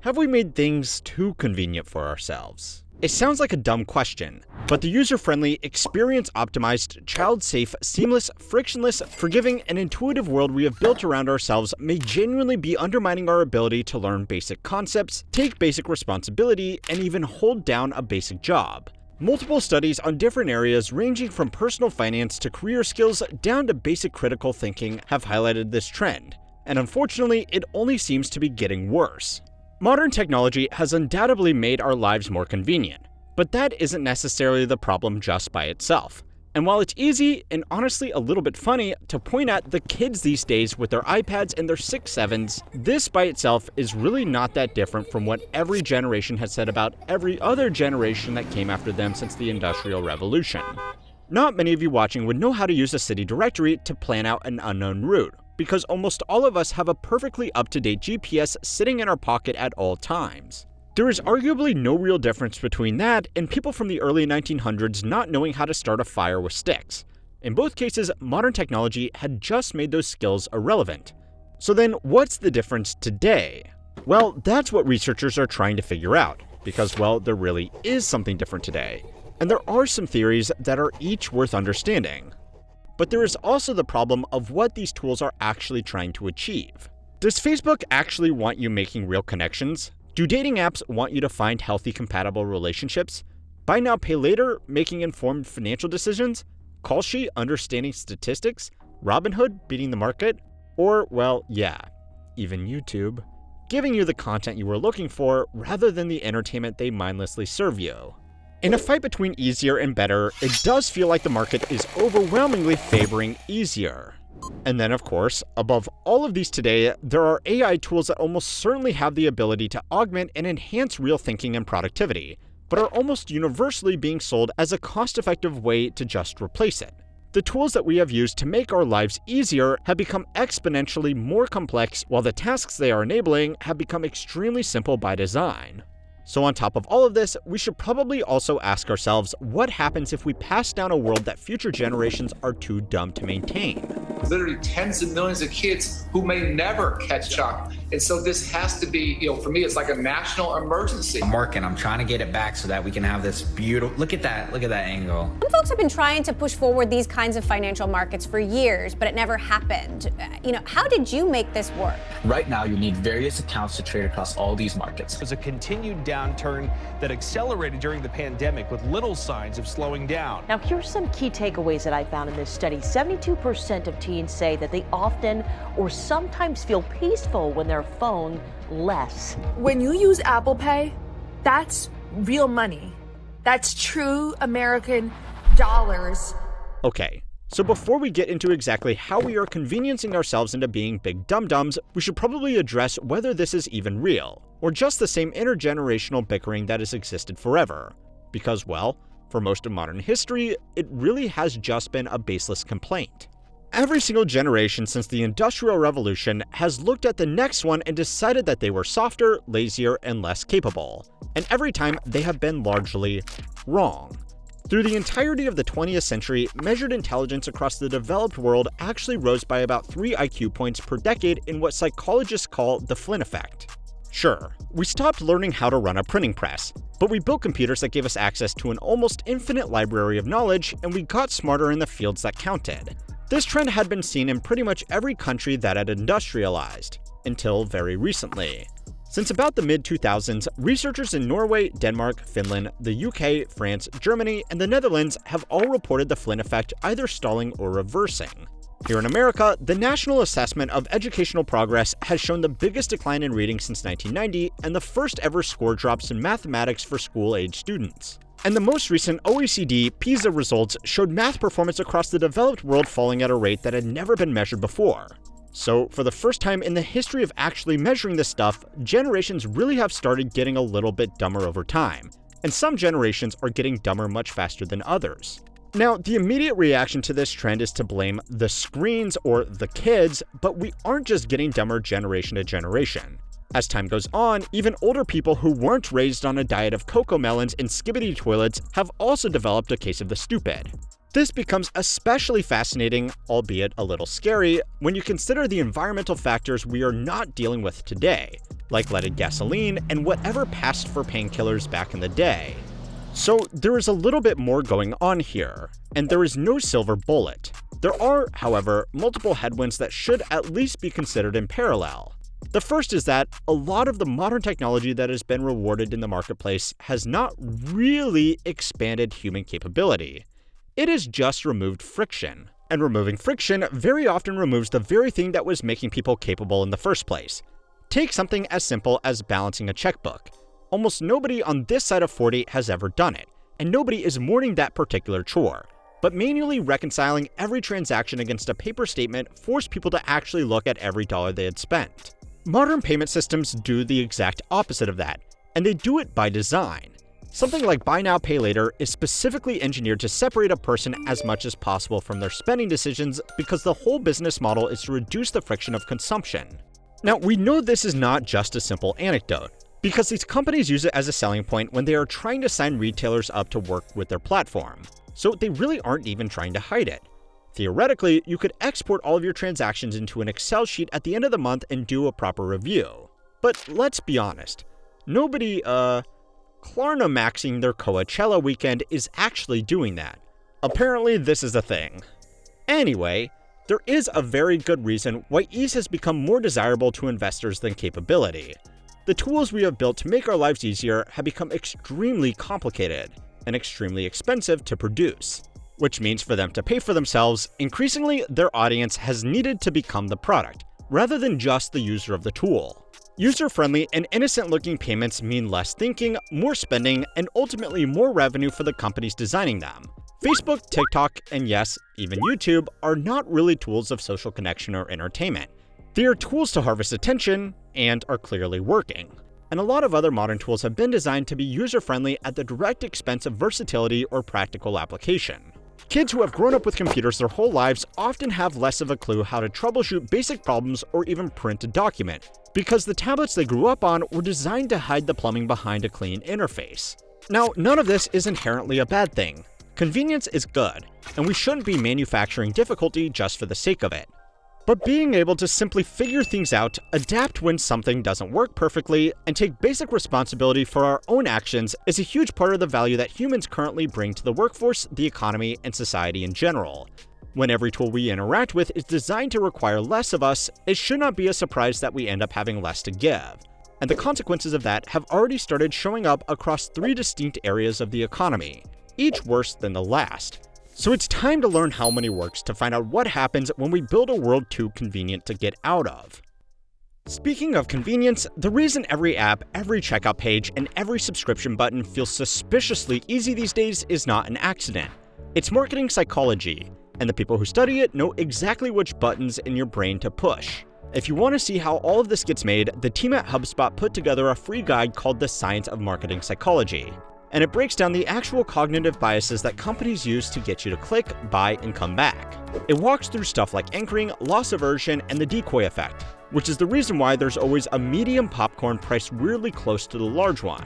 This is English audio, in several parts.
Have we made things too convenient for ourselves? It sounds like a dumb question, but the user-friendly, experience-optimized, child-safe, seamless, frictionless, forgiving, and intuitive world we have built around ourselves may genuinely be undermining our ability to learn basic concepts, take basic responsibility, and even hold down a basic job. Multiple studies on different areas ranging from personal finance to career skills down to basic critical thinking have highlighted this trend, and unfortunately, it only seems to be getting worse. Modern technology has undoubtedly made our lives more convenient, but that isn't necessarily the problem just by itself. And while it's easy, and honestly a little bit funny, to point at the kids these days with their iPads and their 6-7s, this by itself is really not that different from what every generation has said about every other generation that came after them since the Industrial Revolution. Not many of you watching would know how to use a city directory to plan out an unknown route, because almost all of us have a perfectly up-to-date GPS sitting in our pocket at all times. There is arguably no real difference between that and people from the early 1900s not knowing how to start a fire with sticks. In both cases, modern technology had just made those skills irrelevant. So then, what's the difference today? Well, that's what researchers are trying to figure out, because, well, there really is something different today. And there are some theories that are each worth understanding. But there is also the problem of what these tools are actually trying to achieve. Does Facebook actually want you making real connections? Do dating apps want you to find healthy, compatible relationships? Buy now, pay later, making informed financial decisions? Call Sheet understanding statistics? Robinhood beating the market? Or, well, yeah, even YouTube, giving you the content you were looking for rather than the entertainment they mindlessly serve you. In a fight between easier and better, it does feel like the market is overwhelmingly favoring easier. And then, of course, above all of these today, there are AI tools that almost certainly have the ability to augment and enhance real thinking and productivity, but are almost universally being sold as a cost-effective way to just replace it. The tools that we have used to make our lives easier have become exponentially more complex, while the tasks they are enabling have become extremely simple by design. So on top of all of this, we should probably also ask ourselves what happens if we pass down a world that future generations are too dumb to maintain. Literally tens of millions of kids who may never catch up. And so this has to be, for me, it's like a national emergency. I'm working, I'm trying to get it back so that we can have this beautiful, look at that angle. Some folks have been trying to push forward these kinds of financial markets for years, but it never happened. How did you make this work? Right now, you need various accounts to trade across all these markets. There's a continued downturn that accelerated during the pandemic with little signs of slowing down. Now, here's some key takeaways that I found in this study. 72% of teens say that they often or sometimes feel peaceful when they're phone less. When you use Apple Pay, that's real money. That's true American dollars. Okay, so before we get into exactly how we are conveniencing ourselves into being big dum-dums, we should probably address whether this is even real, or just the same intergenerational bickering that has existed forever. Because, well, for most of modern history, it really has just been a baseless complaint. Every single generation since the Industrial Revolution has looked at the next one and decided that they were softer, lazier, and less capable. And every time, they have been largely wrong. Through the entirety of the 20th century, measured intelligence across the developed world actually rose by about 3 IQ points per decade in what psychologists call the Flynn effect. Sure, we stopped learning how to run a printing press, but we built computers that gave us access to an almost infinite library of knowledge, and we got smarter in the fields that counted. This trend had been seen in pretty much every country that had industrialized, until very recently. Since about the mid-2000s, researchers in Norway, Denmark, Finland, the UK, France, Germany, and the Netherlands have all reported the Flynn effect either stalling or reversing. Here in America, the National Assessment of Educational Progress has shown the biggest decline in reading since 1990 and the first ever score drops in mathematics for school-age students. And the most recent OECD PISA results showed math performance across the developed world falling at a rate that had never been measured before. So, for the first time in the history of actually measuring this stuff, generations really have started getting a little bit dumber over time, and some generations are getting dumber much faster than others. Now, the immediate reaction to this trend is to blame the screens or the kids, but we aren't just getting dumber generation to generation. As time goes on, even older people who weren't raised on a diet of cocoa melons and skibbity toilets have also developed a case of the stupid. This becomes especially fascinating, albeit a little scary, when you consider the environmental factors we are not dealing with today, like leaded gasoline and whatever passed for painkillers back in the day. So there is a little bit more going on here, and there is no silver bullet. There are, however, multiple headwinds that should at least be considered in parallel. The first is that a lot of the modern technology that has been rewarded in the marketplace has not really expanded human capability. It has just removed friction. And removing friction very often removes the very thing that was making people capable in the first place. Take something as simple as balancing a checkbook. Almost nobody on this side of 40 has ever done it, and nobody is mourning that particular chore. But manually reconciling every transaction against a paper statement forced people to actually look at every dollar they had spent. Modern payment systems do the exact opposite of that, and they do it by design. Something like buy now, pay later is specifically engineered to separate a person as much as possible from their spending decisions because the whole business model is to reduce the friction of consumption. Now, we know this is not just a simple anecdote, because these companies use it as a selling point when they are trying to sign retailers up to work with their platform. So they really aren't even trying to hide it. Theoretically, you could export all of your transactions into an Excel sheet at the end of the month and do a proper review. But let's be honest, nobody, Klarna maxing their Coachella weekend is actually doing that. Apparently, this is a thing. Anyway, there is a very good reason why ease has become more desirable to investors than capability. The tools we have built to make our lives easier have become extremely complicated and extremely expensive to produce, which means for them to pay for themselves, increasingly their audience has needed to become the product, rather than just the user of the tool. User-friendly and innocent-looking payments mean less thinking, more spending, and ultimately more revenue for the companies designing them. Facebook, TikTok, and yes, even YouTube are not really tools of social connection or entertainment. They are tools to harvest attention and are clearly working. And a lot of other modern tools have been designed to be user-friendly at the direct expense of versatility or practical application. Kids who have grown up with computers their whole lives often have less of a clue how to troubleshoot basic problems or even print a document, because the tablets they grew up on were designed to hide the plumbing behind a clean interface. Now, none of this is inherently a bad thing. Convenience is good, and we shouldn't be manufacturing difficulty just for the sake of it. But being able to simply figure things out, adapt when something doesn't work perfectly, and take basic responsibility for our own actions is a huge part of the value that humans currently bring to the workforce, the economy, and society in general. When every tool we interact with is designed to require less of us, it should not be a surprise that we end up having less to give. And the consequences of that have already started showing up across 3 distinct areas of the economy, each worse than the last. So it's time to learn how money works to find out what happens when we build a world too convenient to get out of. Speaking of convenience, the reason every app, every checkout page, and every subscription button feels suspiciously easy these days is not an accident. It's marketing psychology, and the people who study it know exactly which buttons in your brain to push. If you want to see how all of this gets made, the team at HubSpot put together a free guide called The Science of Marketing Psychology. And it breaks down the actual cognitive biases that companies use to get you to click, buy, and come back. It walks through stuff like anchoring, loss aversion, and the decoy effect, which is the reason why there's always a medium popcorn priced weirdly close to the large one.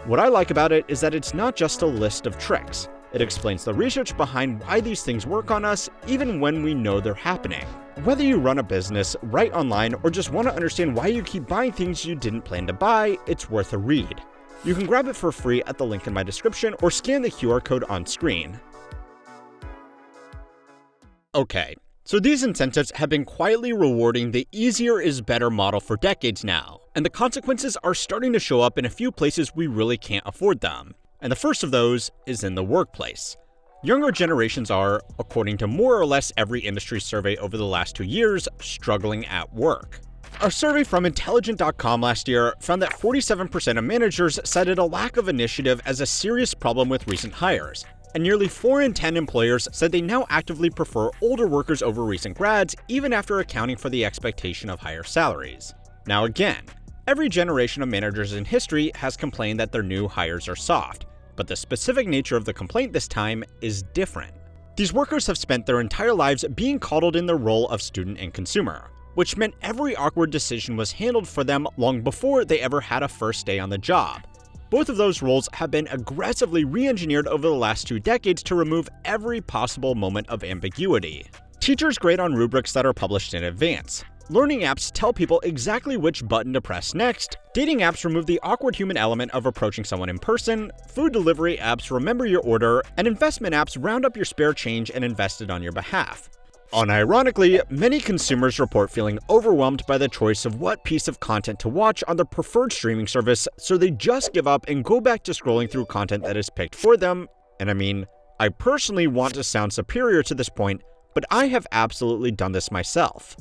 What I like about it is that it's not just a list of tricks. It explains the research behind why these things work on us, even when we know they're happening. Whether you run a business, write online, or just want to understand why you keep buying things you didn't plan to buy, it's worth a read. You can grab it for free at the link in my description or scan the QR code on screen. Okay, so these incentives have been quietly rewarding the easier is better model for decades now, and the consequences are starting to show up in a few places we really can't afford them. And the first of those is in the workplace. Younger generations are, according to more or less every industry survey over the last 2 years, struggling at work. A survey from Intelligent.com last year found that 47% of managers cited a lack of initiative as a serious problem with recent hires, and nearly 4 in 10 employers said they now actively prefer older workers over recent grads, even after accounting for the expectation of higher salaries. Now again, every generation of managers in history has complained that their new hires are soft, but the specific nature of the complaint this time is different. These workers have spent their entire lives being coddled in the role of student and consumer, which meant every awkward decision was handled for them long before they ever had a first day on the job. Both of those roles have been aggressively re-engineered over the last 2 decades to remove every possible moment of ambiguity. Teachers grade on rubrics that are published in advance. Learning apps tell people exactly which button to press next, dating apps remove the awkward human element of approaching someone in person, food delivery apps remember your order, and investment apps round up your spare change and invest it on your behalf. Unironically, many consumers report feeling overwhelmed by the choice of what piece of content to watch on their preferred streaming service, so they just give up and go back to scrolling through content that is picked for them. And I mean, I personally want to sound superior to this point, but I have absolutely done this myself.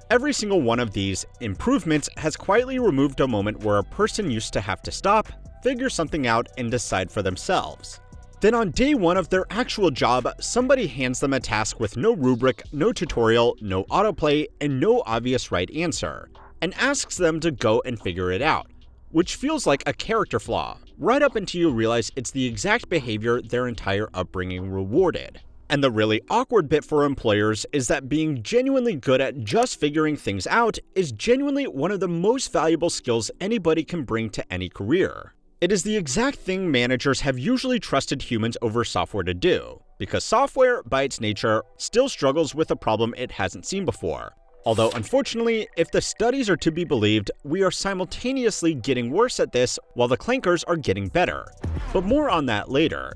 Every single one of these improvements has quietly removed a moment where a person used to have to stop, figure something out, and decide for themselves. Then on day one of their actual job, somebody hands them a task with no rubric, no tutorial, no autoplay, and no obvious right answer, and asks them to go and figure it out, which feels like a character flaw, right up until you realize it's the exact behavior their entire upbringing rewarded. And the really awkward bit for employers is that being genuinely good at just figuring things out is genuinely one of the most valuable skills anybody can bring to any career. It is the exact thing managers have usually trusted humans over software to do, because software, by its nature, still struggles with a problem it hasn't seen before. Although unfortunately, if the studies are to be believed, we are simultaneously getting worse at this while the clankers are getting better. But more on that later.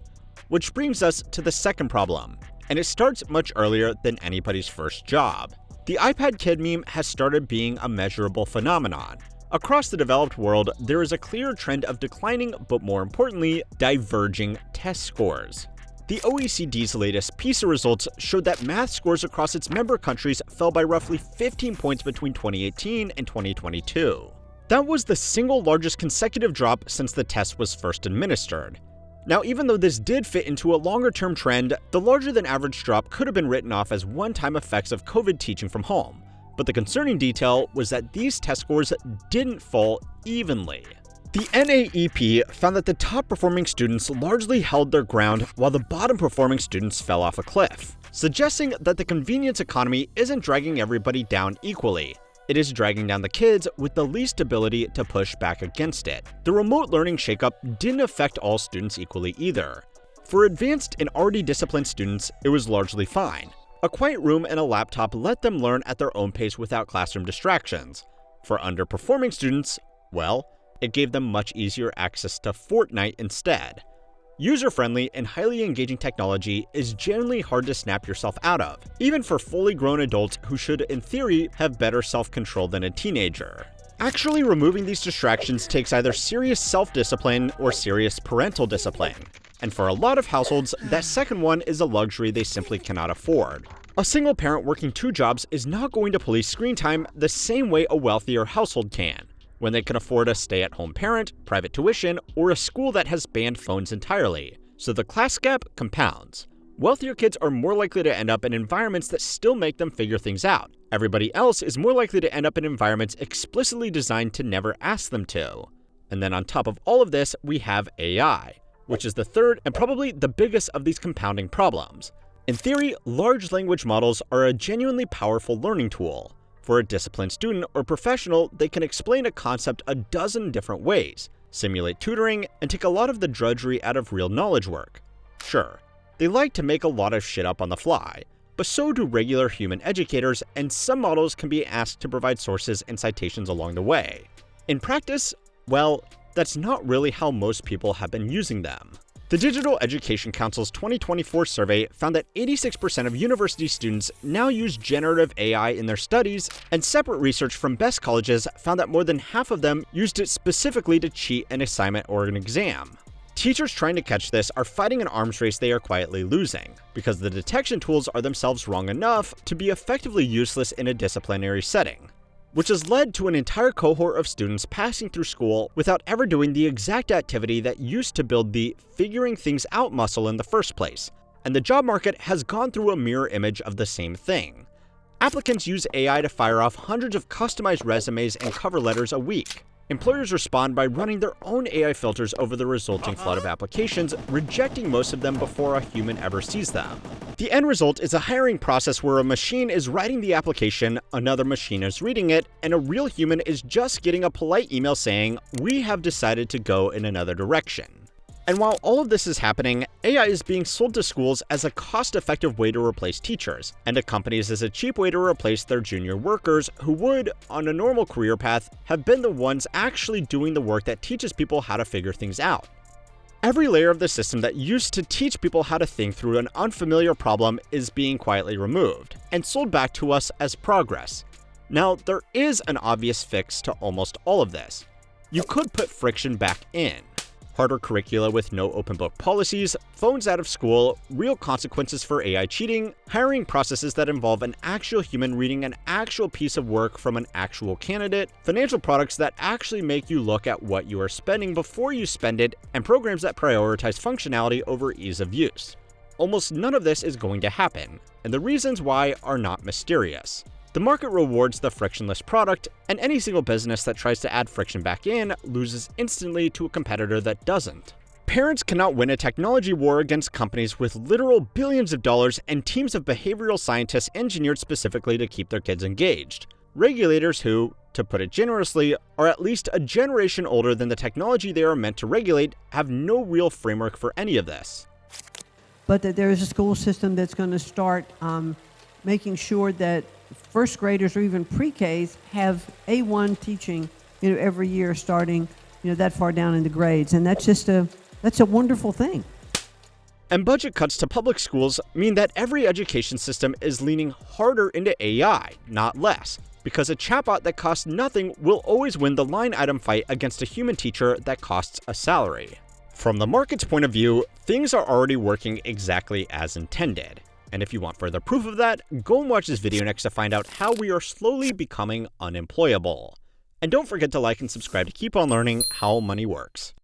Which brings us to the second problem, and it starts much earlier than anybody's first job. The iPad kid meme has started being a measurable phenomenon. Across the developed world, there is a clear trend of declining, but more importantly, diverging test scores. The OECD's latest PISA results showed that math scores across its member countries fell by roughly 15 points between 2018 and 2022. That was the single largest consecutive drop since the test was first administered. Now, even though this did fit into a longer-term trend, the larger-than-average drop could have been written off as one-time effects of COVID teaching from home. But the concerning detail was that these test scores didn't fall evenly. The NAEP found that the top-performing students largely held their ground while the bottom-performing students fell off a cliff, suggesting that the convenience economy isn't dragging everybody down equally. It is dragging down the kids with the least ability to push back against it. The remote learning shakeup didn't affect all students equally either. For advanced and already disciplined students, it was largely fine. A quiet room and a laptop let them learn at their own pace without classroom distractions. For underperforming students, well, it gave them much easier access to Fortnite instead. User-friendly and highly engaging technology is generally hard to snap yourself out of, even for fully grown adults who should, in theory, have better self-control than a teenager. Actually removing these distractions takes either serious self-discipline or serious parental discipline. And for a lot of households, that second one is a luxury they simply cannot afford. A single parent working 2 jobs is not going to police screen time the same way a wealthier household can, when they can afford a stay-at-home parent, private tuition, or a school that has banned phones entirely. So the class gap compounds. Wealthier kids are more likely to end up in environments that still make them figure things out. Everybody else is more likely to end up in environments explicitly designed to never ask them to. And then on top of all of this, we have AI, which is the third and probably the biggest of these compounding problems. In theory, large language models are a genuinely powerful learning tool. For a disciplined student or professional, they can explain a concept a dozen different ways, simulate tutoring, and take a lot of the drudgery out of real knowledge work. Sure, they like to make a lot of shit up on the fly, but so do regular human educators, and some models can be asked to provide sources and citations along the way. In practice, well, that's not really how most people have been using them. The Digital Education Council's 2024 survey found that 86% of university students now use generative AI in their studies, and separate research from best colleges found that more than half of them used it specifically to cheat an assignment or an exam. Teachers trying to catch this are fighting an arms race they are quietly losing, because the detection tools are themselves wrong enough to be effectively useless in a disciplinary setting, which has led to an entire cohort of students passing through school without ever doing the exact activity that used to build the figuring things out muscle in the first place, and the job market has gone through a mirror image of the same thing. Applicants use AI to fire off hundreds of customized resumes and cover letters a week. Employers respond by running their own AI filters over the resulting flood of applications, rejecting most of them before a human ever sees them. The end result is a hiring process where a machine is writing the application, another machine is reading it, and a real human is just getting a polite email saying, "We have decided to go in another direction." And while all of this is happening, AI is being sold to schools as a cost-effective way to replace teachers, and to companies as a cheap way to replace their junior workers who would, on a normal career path, have been the ones actually doing the work that teaches people how to figure things out. Every layer of the system that used to teach people how to think through an unfamiliar problem is being quietly removed, and sold back to us as progress. Now, there is an obvious fix to almost all of this. You could put friction back in. Harder curricula with no open book policies, phones out of school, real consequences for AI cheating, hiring processes that involve an actual human reading an actual piece of work from an actual candidate, financial products that actually make you look at what you are spending before you spend it, and programs that prioritize functionality over ease of use. Almost none of this is going to happen, and the reasons why are not mysterious. The market rewards the frictionless product, and any single business that tries to add friction back in loses instantly to a competitor that doesn't. Parents cannot win a technology war against companies with literal billions of dollars and teams of behavioral scientists engineered specifically to keep their kids engaged. Regulators who, to put it generously, are at least a generation older than the technology they are meant to regulate have no real framework for any of this. But that there is a school system that's going to start making sure that first graders or even pre-Ks have A1 teaching, every year starting, that far down in the grades. And that's a wonderful thing. And budget cuts to public schools mean that every education system is leaning harder into AI, not less, because a chatbot that costs nothing will always win the line item fight against a human teacher that costs a salary. From the market's point of view, things are already working exactly as intended. And if you want further proof of that, go and watch this video next to find out how we are slowly becoming unemployable. And don't forget to like and subscribe to keep on learning how money works.